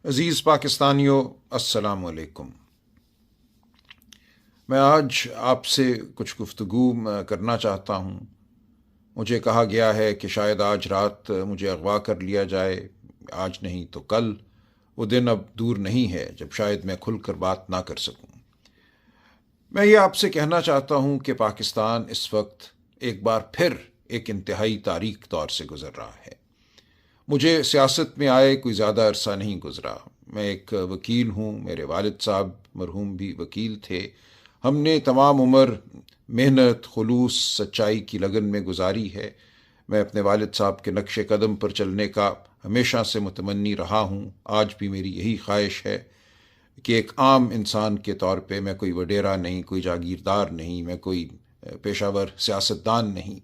عزیز پاکستانیوں، السلام علیکم۔ میں آج آپ سے کچھ گفتگو کرنا چاہتا ہوں۔ مجھے کہا گیا ہے کہ شاید آج رات مجھے اغوا کر لیا جائے، آج نہیں تو کل۔ وہ دن اب دور نہیں ہے جب شاید میں کھل کر بات نہ کر سکوں۔ میں یہ آپ سے کہنا چاہتا ہوں کہ پاکستان اس وقت ایک بار پھر ایک انتہائی تاریک دور سے گزر رہا ہے۔ مجھے سیاست میں آئے کوئی زیادہ عرصہ نہیں گزرا۔ میں ایک وکیل ہوں، میرے والد صاحب مرحوم بھی وکیل تھے۔ ہم نے تمام عمر محنت، خلوص، سچائی کی لگن میں گزاری ہے۔ میں اپنے والد صاحب کے نقش قدم پر چلنے کا ہمیشہ سے متمنی رہا ہوں۔ آج بھی میری یہی خواہش ہے کہ ایک عام انسان کے طور پہ، میں کوئی وڈیرا نہیں، کوئی جاگیردار نہیں، میں کوئی پیشہ ور سیاستدان نہیں۔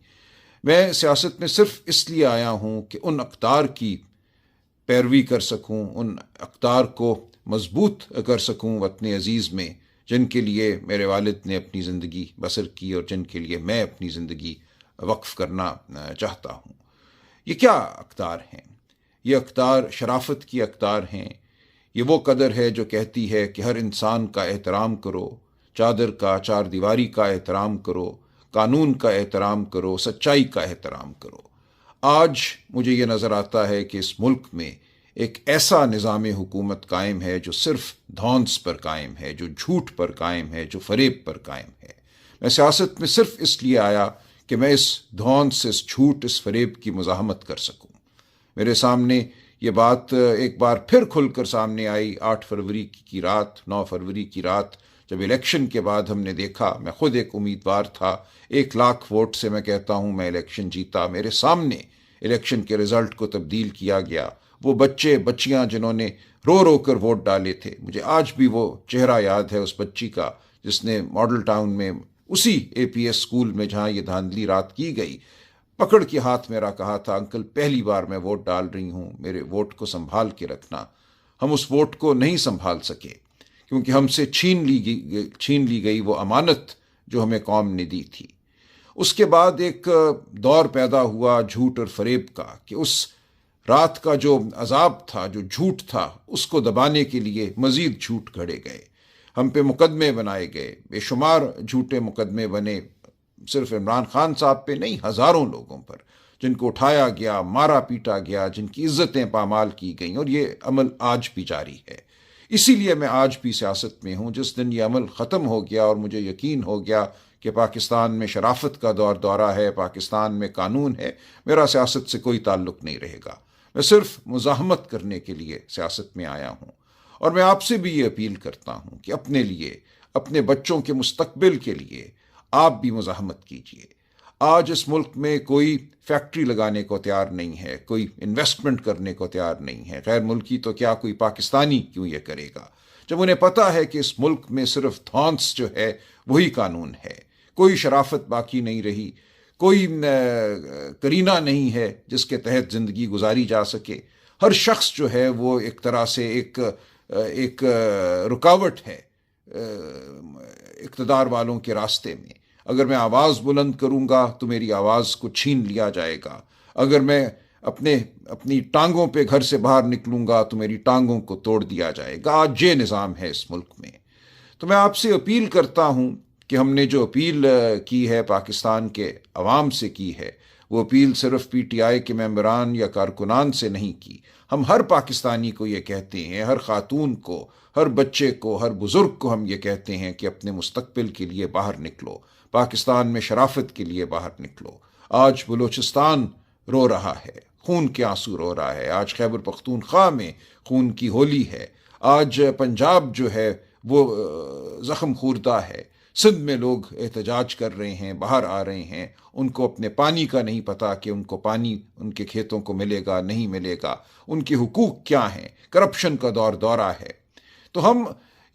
میں سیاست میں صرف اس لیے آیا ہوں کہ ان اقدار کی پیروی کر سکوں، ان اقدار کو مضبوط کر سکوں وطن عزیز میں، جن کے لیے میرے والد نے اپنی زندگی بسر کی اور جن کے لیے میں اپنی زندگی وقف کرنا چاہتا ہوں۔ یہ کیا اقدار ہیں؟ یہ اقدار شرافت کی اقدار ہیں۔ یہ وہ قدر ہے جو کہتی ہے کہ ہر انسان کا احترام کرو، چادر کا، چار دیواری کا احترام کرو، قانون کا احترام کرو، سچائی کا احترام کرو۔ آج مجھے یہ نظر آتا ہے کہ اس ملک میں ایک ایسا نظام حکومت قائم ہے جو صرف دھونس پر قائم ہے، جو جھوٹ پر قائم ہے، جو فریب پر قائم ہے۔ میں سیاست میں صرف اس لیے آیا کہ میں اس دھونس، اس جھوٹ، اس فریب کی مزاحمت کر سکوں۔ میرے سامنے یہ بات ایک بار پھر کھل کر سامنے آئی 8 فروری کی رات، 9 فروری کی رات، جب الیکشن کے بعد ہم نے دیکھا۔ میں خود ایک امیدوار تھا، 1 لاکھ ووٹ سے میں کہتا ہوں میں الیکشن جیتا۔ میرے سامنے الیکشن کے رزلٹ کو تبدیل کیا گیا۔ وہ بچے بچیاں جنہوں نے رو رو کر ووٹ ڈالے تھے، مجھے آج بھی وہ چہرہ یاد ہے اس بچی کا جس نے ماڈل ٹاؤن میں اسی اے پی ایس اسکول میں جہاں یہ دھاندلی رات کی گئی، پکڑ کے ہاتھ میرا کہا تھا، انکل پہلی بار میں ووٹ ڈال رہی ہوں، میرے ووٹ کو سنبھال کے رکھنا۔ ہم اس ووٹ کو نہیں سنبھال سکے کیونکہ ہم سے چھین لی گئی وہ امانت جو ہمیں قوم نے دی تھی۔ اس کے بعد ایک دور پیدا ہوا جھوٹ اور فریب کا کہ اس رات کا جو عذاب تھا، جو جھوٹ تھا، اس کو دبانے کے لیے مزید جھوٹ گھڑے گئے، ہم پہ مقدمے بنائے گئے، بے شمار جھوٹے مقدمے بنے، صرف عمران خان صاحب پہ نہیں، ہزاروں لوگوں پر، جن کو اٹھایا گیا، مارا پیٹا گیا، جن کی عزتیں پامال کی گئیں، اور یہ عمل آج بھی جاری ہے۔ اسی لیے میں آج بھی سیاست میں ہوں۔ جس دن یہ عمل ختم ہو گیا اور مجھے یقین ہو گیا کہ پاکستان میں شرافت کا دورہ ہے، پاکستان میں قانون ہے، میرا سیاست سے کوئی تعلق نہیں رہے گا۔ میں صرف مزاحمت کرنے کے لیے سیاست میں آیا ہوں، اور میں آپ سے بھی یہ اپیل کرتا ہوں کہ اپنے لیے، اپنے بچوں کے مستقبل کے لیے آپ بھی مزاحمت کیجیے۔ آج اس ملک میں کوئی فیکٹری لگانے کو تیار نہیں ہے، کوئی انویسٹمنٹ کرنے کو تیار نہیں ہے، غیر ملکی تو کیا کوئی پاکستانی کیوں یہ کرے گا، جب انہیں پتہ ہے کہ اس ملک میں صرف دھونس جو ہے وہی قانون ہے۔ کوئی شرافت باقی نہیں رہی، کوئی کرینہ نہیں ہے جس کے تحت زندگی گزاری جا سکے۔ ہر شخص جو ہے وہ ایک طرح سے ایک رکاوٹ ہے اقتدار والوں کے راستے میں۔ اگر میں آواز بلند کروں گا تو میری آواز کو چھین لیا جائے گا، اگر میں اپنی ٹانگوں پہ گھر سے باہر نکلوں گا تو میری ٹانگوں کو توڑ دیا جائے گا۔ آج یہ نظام ہے اس ملک میں۔ تو میں آپ سے اپیل کرتا ہوں کہ ہم نے جو اپیل کی ہے، پاکستان کے عوام سے کی ہے، وہ اپیل صرف پی ٹی آئی کے ممبران یا کارکنان سے نہیں کی۔ ہم ہر پاکستانی کو یہ کہتے ہیں، ہر خاتون کو، ہر بچے کو، ہر بزرگ کو ہم یہ کہتے ہیں کہ اپنے مستقبل کے لیے باہر نکلو، پاکستان میں شرافت کے لیے باہر نکلو۔ آج بلوچستان رو رہا ہے، خون کے آنسو رو رہا ہے۔ آج خیبر پختونخوا میں خون کی ہولی ہے۔ آج پنجاب جو ہے وہ زخم خوردہ ہے۔ سندھ میں لوگ احتجاج کر رہے ہیں، باہر آ رہے ہیں، ان کو اپنے پانی کا نہیں پتا کہ ان کو پانی ان کے کھیتوں کو ملے گا نہیں ملے گا، ان کے حقوق کیا ہیں۔ کرپشن کا دورہ ہے۔ تو ہم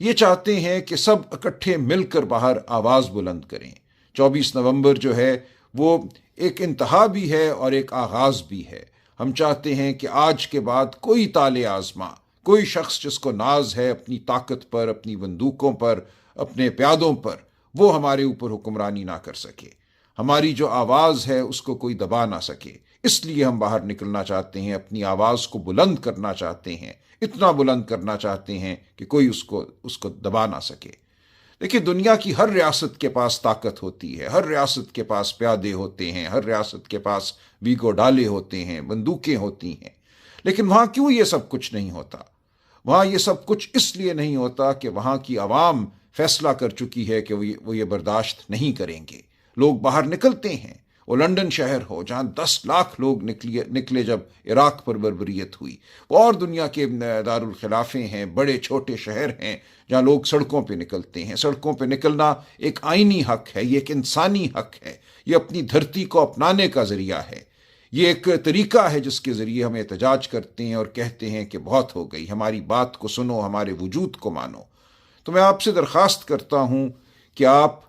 یہ چاہتے ہیں کہ سب اکٹھے مل کر باہر آواز بلند کریں۔ 24 نومبر جو ہے وہ ایک انتہا بھی ہے اور ایک آغاز بھی ہے۔ ہم چاہتے ہیں کہ آج کے بعد کوئی طالع آزما، کوئی شخص جس کو ناز ہے اپنی طاقت پر، اپنی بندوقوں پر، اپنے پیادوں پر، وہ ہمارے اوپر حکمرانی نہ کر سکے۔ ہماری جو آواز ہے اس کو کوئی دبا نہ سکے۔ اس لیے ہم باہر نکلنا چاہتے ہیں، اپنی آواز کو بلند کرنا چاہتے ہیں، اتنا بلند کرنا چاہتے ہیں کہ کوئی اس کو دبا نہ سکے۔ دیکھیے، دنیا کی ہر ریاست کے پاس طاقت ہوتی ہے، ہر ریاست کے پاس پیادے ہوتے ہیں، ہر ریاست کے پاس ویگو ڈالے ہوتے ہیں، بندوقیں ہوتی ہیں، لیکن وہاں کیوں یہ سب کچھ نہیں ہوتا؟ وہاں یہ سب کچھ اس لیے نہیں ہوتا کہ وہاں کی عوام فیصلہ کر چکی ہے کہ وہ یہ برداشت نہیں کریں گے۔ لوگ باہر نکلتے ہیں، وہ لندن شہر ہو جہاں 10 لاکھ لوگ نکلے جب عراق پر بربریت ہوئی، وہ اور دنیا کے دارالخلافے ہیں، بڑے چھوٹے شہر ہیں جہاں لوگ سڑکوں پہ نکلتے ہیں۔ سڑکوں پہ نکلنا ایک آئینی حق ہے، یہ ایک انسانی حق ہے، یہ اپنی دھرتی کو اپنانے کا ذریعہ ہے، یہ ایک طریقہ ہے جس کے ذریعے ہم احتجاج کرتے ہیں اور کہتے ہیں کہ بہت ہو گئی، ہماری بات کو سنو، ہمارے وجود کو مانو۔ تو میں آپ سے درخواست کرتا ہوں کہ آپ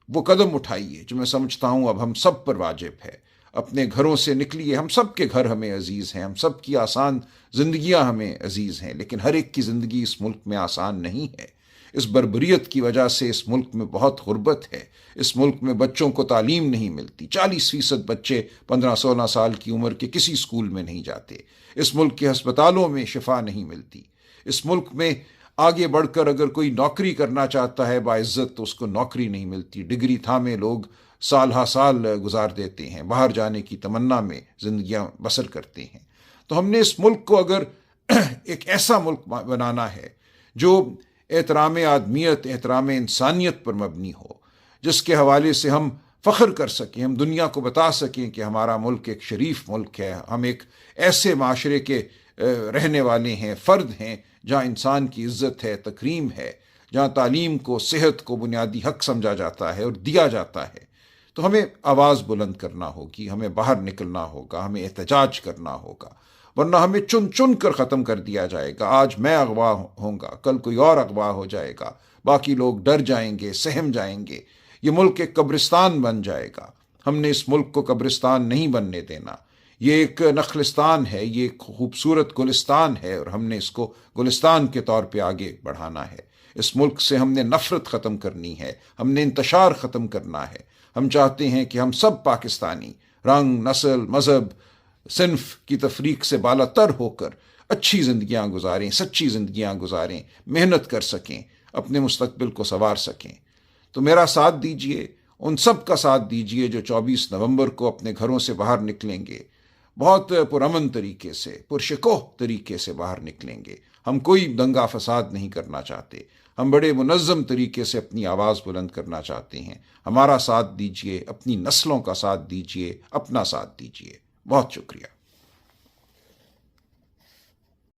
وہ قدم اٹھائیے جو میں سمجھتا ہوں اب ہم سب پر واجب ہے۔ اپنے گھروں سے نکلیے، ہم سب کے گھر ہمیں عزیز ہیں، ہم سب کی آسان زندگیاں ہمیں عزیز ہیں، لیکن ہر ایک کی زندگی اس ملک میں آسان نہیں ہے۔ اس بربریت کی وجہ سے اس ملک میں بہت غربت ہے، اس ملک میں بچوں کو تعلیم نہیں ملتی، 40% بچے 15-16 سال کی عمر کے کسی اسکول میں نہیں جاتے، اس ملک کے ہسپتالوں میں شفا نہیں ملتی، اس ملک میں آگے بڑھ کر اگر کوئی نوکری کرنا چاہتا ہے باعزت تو اس کو نوکری نہیں ملتی، ڈگری تھامے لوگ سال ہا سال گزار دیتے ہیں، باہر جانے کی تمنا میں زندگیاں بسر کرتے ہیں۔ تو ہم نے اس ملک کو اگر ایک ایسا ملک بنانا ہے جو احترام آدمیت، احترام انسانیت پر مبنی ہو، جس کے حوالے سے ہم فخر کر سکیں، ہم دنیا کو بتا سکیں کہ ہمارا ملک ایک شریف ملک ہے، ہم ایک ایسے معاشرے کے رہنے والے ہیں، فرد ہیں جہاں انسان کی عزت ہے، تکریم ہے، جہاں تعلیم کو، صحت کو بنیادی حق سمجھا جاتا ہے اور دیا جاتا ہے، تو ہمیں آواز بلند کرنا ہوگی، ہمیں باہر نکلنا ہوگا، ہمیں احتجاج کرنا ہوگا، ورنہ ہمیں چن چن کر ختم کر دیا جائے گا۔ آج میں اغوا ہوں گا، کل کوئی اور اغوا ہو جائے گا، باقی لوگ ڈر جائیں گے، سہم جائیں گے، یہ ملک ایک قبرستان بن جائے گا۔ ہم نے اس ملک کو قبرستان نہیں بننے دینا، یہ ایک نخلستان ہے، یہ ایک خوبصورت گلستان ہے، اور ہم نے اس کو گلستان کے طور پہ آگے بڑھانا ہے۔ اس ملک سے ہم نے نفرت ختم کرنی ہے، ہم نے انتشار ختم کرنا ہے۔ ہم چاہتے ہیں کہ ہم سب پاکستانی رنگ، نسل، مذہب، صنف کی تفریق سے بالا تر ہو کر اچھی زندگیاں گزاریں، سچی زندگیاں گزاریں، محنت کر سکیں، اپنے مستقبل کو سنوار سکیں۔ تو میرا ساتھ دیجئے، ان سب کا ساتھ دیجئے جو 24 نومبر کو اپنے گھروں سے باہر نکلیں گے، بہت پرامن طریقے سے، پرشکوہ طریقے سے باہر نکلیں گے۔ ہم کوئی دنگا فساد نہیں کرنا چاہتے، ہم بڑے منظم طریقے سے اپنی آواز بلند کرنا چاہتے ہیں۔ ہمارا ساتھ دیجئے، اپنی نسلوں کا ساتھ دیجئے، اپنا ساتھ دیجئے۔ بہت شکریہ۔